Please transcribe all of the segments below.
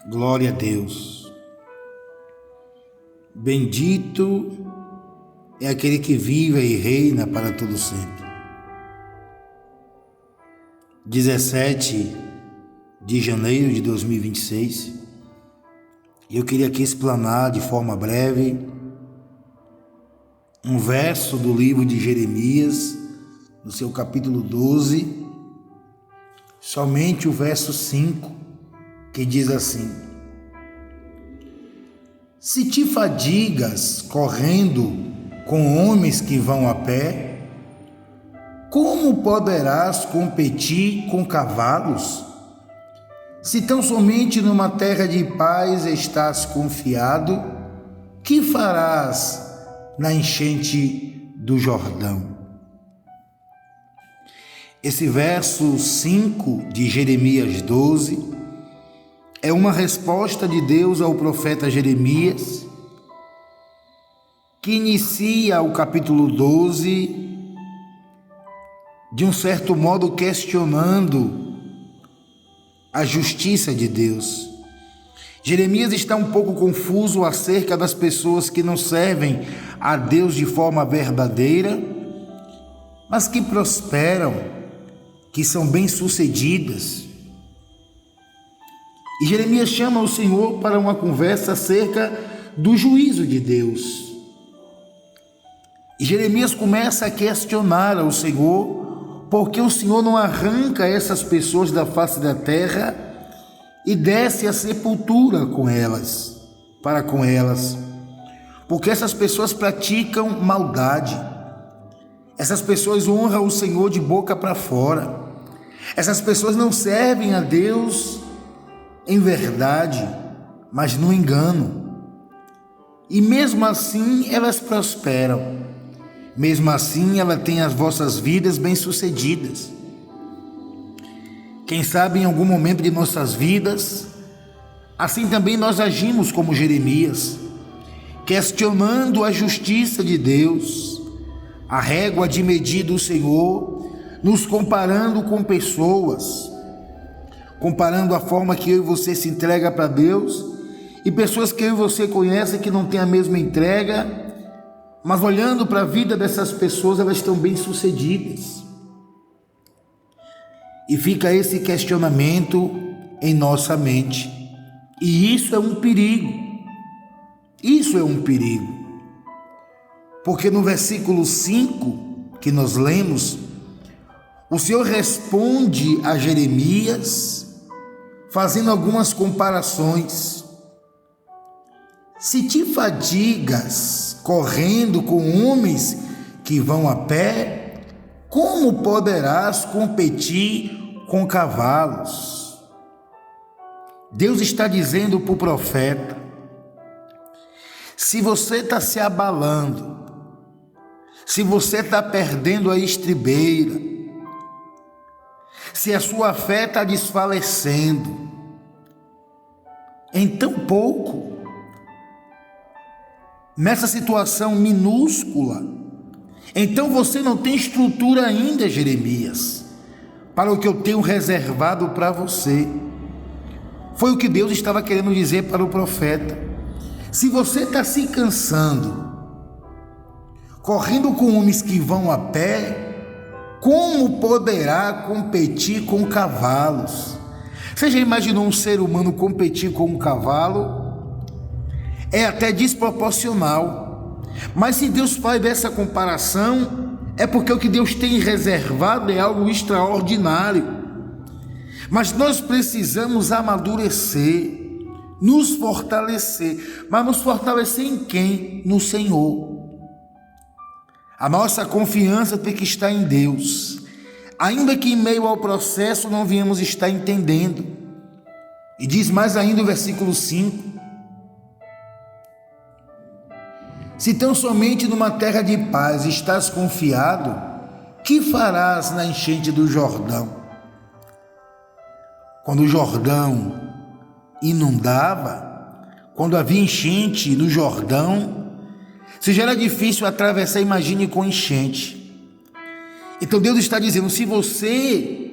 Glória a Deus. Bendito é aquele que vive e reina para todo sempre. 17 de janeiro de 2026. Eu queria aqui explanar de forma breve um verso do livro de Jeremias, no seu capítulo 12, somente o verso 5, que diz assim: Se te fadigas correndo com homens que vão a pé, como poderás competir com cavalos? Se tão somente numa terra de paz estás confiado, que farás na enchente do Jordão? Esse verso 5 de Jeremias 12 é uma resposta de Deus ao profeta Jeremias, que inicia o capítulo 12 de um certo modo questionando a justiça de Deus. Jeremias está um pouco confuso acerca das pessoas que não servem a Deus de forma verdadeira, mas que prosperam, que são bem-sucedidas. E Jeremias chama o Senhor para uma conversa acerca do juízo de Deus. E Jeremias começa a questionar ao Senhor porque o Senhor não arranca essas pessoas da face da terra e desce à sepultura com elas, para com elas, porque essas pessoas praticam maldade. Essas pessoas honram o Senhor de boca para fora. Essas pessoas não servem a Deus em verdade, mas no engano. E mesmo assim elas prosperam. Mesmo assim ela tem as vossas vidas bem-sucedidas. Quem sabe em algum momento de nossas vidas, assim também nós agimos como Jeremias, questionando a justiça de Deus, a régua de medir do Senhor, nos comparando com pessoas, comparando a forma que eu e você se entrega para Deus e pessoas que eu e você conhecem que não têm a mesma entrega, mas olhando para a vida dessas pessoas, elas estão bem-sucedidas. E fica esse questionamento em nossa mente. E isso é um perigo. Isso é um perigo. Porque no versículo 5 que nós lemos, o Senhor responde a Jeremias fazendo algumas comparações. Se te fadigas correndo com homens que vão a pé, como poderás competir com cavalos? Deus está dizendo para o profeta: se você está se abalando, se você está perdendo a estribeira, se a sua fé está desfalecendo, em tão pouco, nessa situação minúscula, então você não tem estrutura ainda, Jeremias, para o que eu tenho reservado para você. Foi o que Deus estava querendo dizer para o profeta. Se você está se cansando, correndo com homens que vão a pé, como poderá competir com cavalos? Você já imaginou um ser humano competir com um cavalo? É até desproporcional. Mas se Deus faz dessa comparação, é porque o que Deus tem reservado é algo extraordinário. Mas nós precisamos amadurecer, nos fortalecer. Mas nos fortalecer em quem? No Senhor. A nossa confiança tem que estar em Deus, ainda que em meio ao processo não venhamos estar entendendo. E diz mais ainda o versículo 5: Se tão somente numa terra de paz estás confiado, que farás na enchente do Jordão? Quando o Jordão inundava, quando havia enchente no Jordão, se já era difícil atravessar, imagine com enchente. Então Deus está dizendo: se você,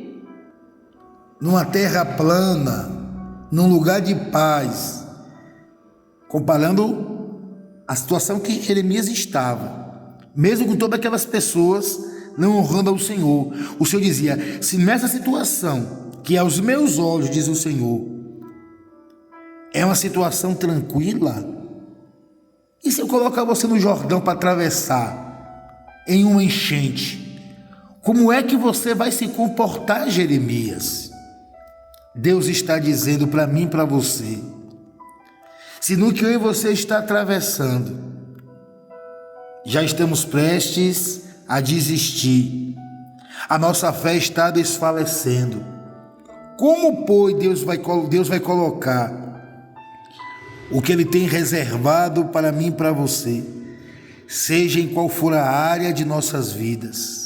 numa terra plana, num lugar de paz, comparando a situação que Jeremias estava, mesmo com todas aquelas pessoas não honrando ao Senhor. O Senhor dizia: se nessa situação, que aos meus olhos, diz o Senhor, é uma situação tranquila, e se eu colocar você no Jordão para atravessar em uma enchente, como é que você vai se comportar, Jeremias? Deus está dizendo para mim e para você: se no que eu e você está atravessando, já estamos prestes a desistir, a nossa fé está desfalecendo, como, pois, Deus vai colocar o que Ele tem reservado para mim e para você, seja em qual for a área de nossas vidas?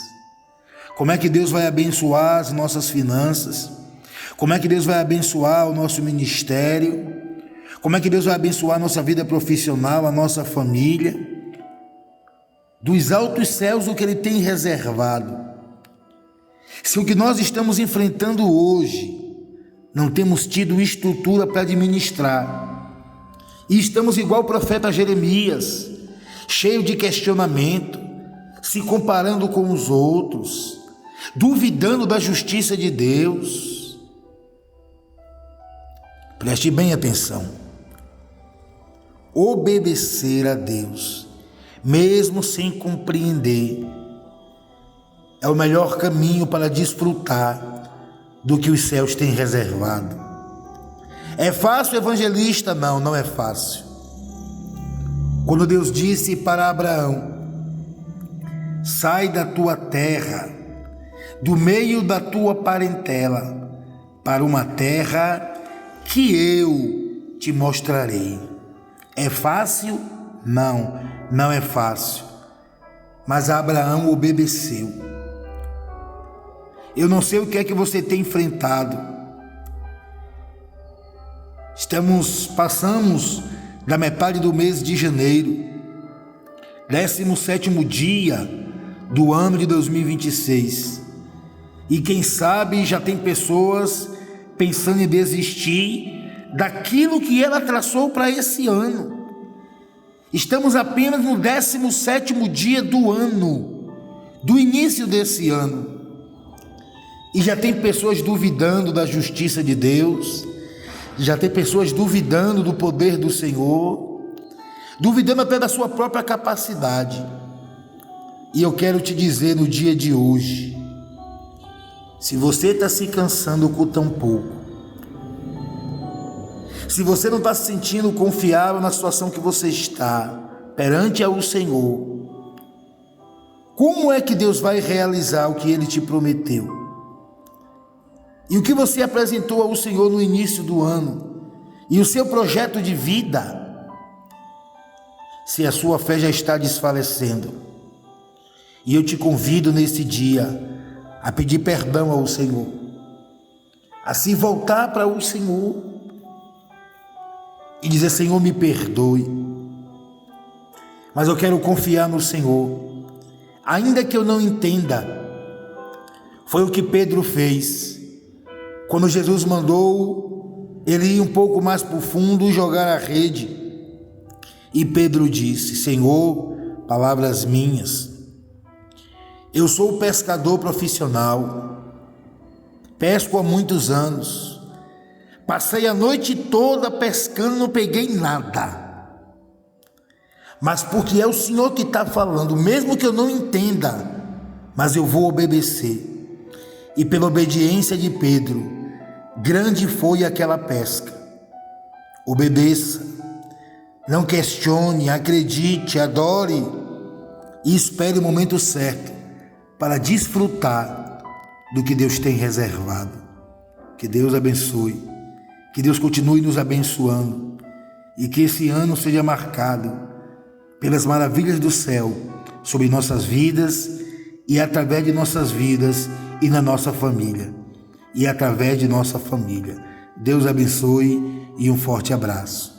Como é que Deus vai abençoar as nossas finanças? Como é que Deus vai abençoar o nosso ministério? Como é que Deus vai abençoar a nossa vida profissional, a nossa família? Dos altos céus, o que Ele tem reservado. Se o que nós estamos enfrentando hoje, não temos tido estrutura para administrar, e estamos igual o profeta Jeremias, cheio de questionamento, se comparando com os outros, duvidando da justiça de Deus. Preste bem atenção. Obedecer a Deus, mesmo sem compreender, é o melhor caminho para desfrutar do que os céus têm reservado. É fácil, evangelista? Não, não é fácil. Quando Deus disse para Abraão: sai da tua terra, do meio da tua parentela, para uma terra que eu te mostrarei. É fácil? Não, não é fácil. Mas Abraão obedeceu. Eu não sei o que é que você tem enfrentado. Passamos da metade do mês de janeiro, 17º dia do ano de 2026. E quem sabe já tem pessoas pensando em desistir daquilo que ela traçou para esse ano. Estamos apenas no 17º dia do ano, do início desse ano. E já tem pessoas duvidando da justiça de Deus, já tem pessoas duvidando do poder do Senhor, duvidando até da sua própria capacidade. E eu quero te dizer no dia de hoje, se você está se cansando com tão pouco, se você não está se sentindo confiável na situação que você está perante ao Senhor, como é que Deus vai realizar o que Ele te prometeu? E o que você apresentou ao Senhor no início do ano, e o seu projeto de vida, se a sua fé já está desfalecendo? E eu te convido nesse dia a pedir perdão ao Senhor, a se voltar para o Senhor e dizer: Senhor, me perdoe, mas eu quero confiar no Senhor, ainda que eu não entenda. Foi o que Pedro fez quando Jesus mandou ele ir um pouco mais para o fundo e jogar a rede. E Pedro disse: Senhor, palavras minhas, eu sou pescador profissional, pesco há muitos anos, passei a noite toda pescando, não peguei nada, mas porque é o Senhor que está falando, mesmo que eu não entenda, mas eu vou obedecer. E pela obediência de Pedro, grande foi aquela pesca. Obedeça, não questione, acredite, adore e espere o momento certo para desfrutar do que Deus tem reservado. Que Deus abençoe, que Deus continue nos abençoando e que esse ano seja marcado pelas maravilhas do céu sobre nossas vidas e através de nossas vidas e na nossa família, e através de nossa família. Deus abençoe e um forte abraço.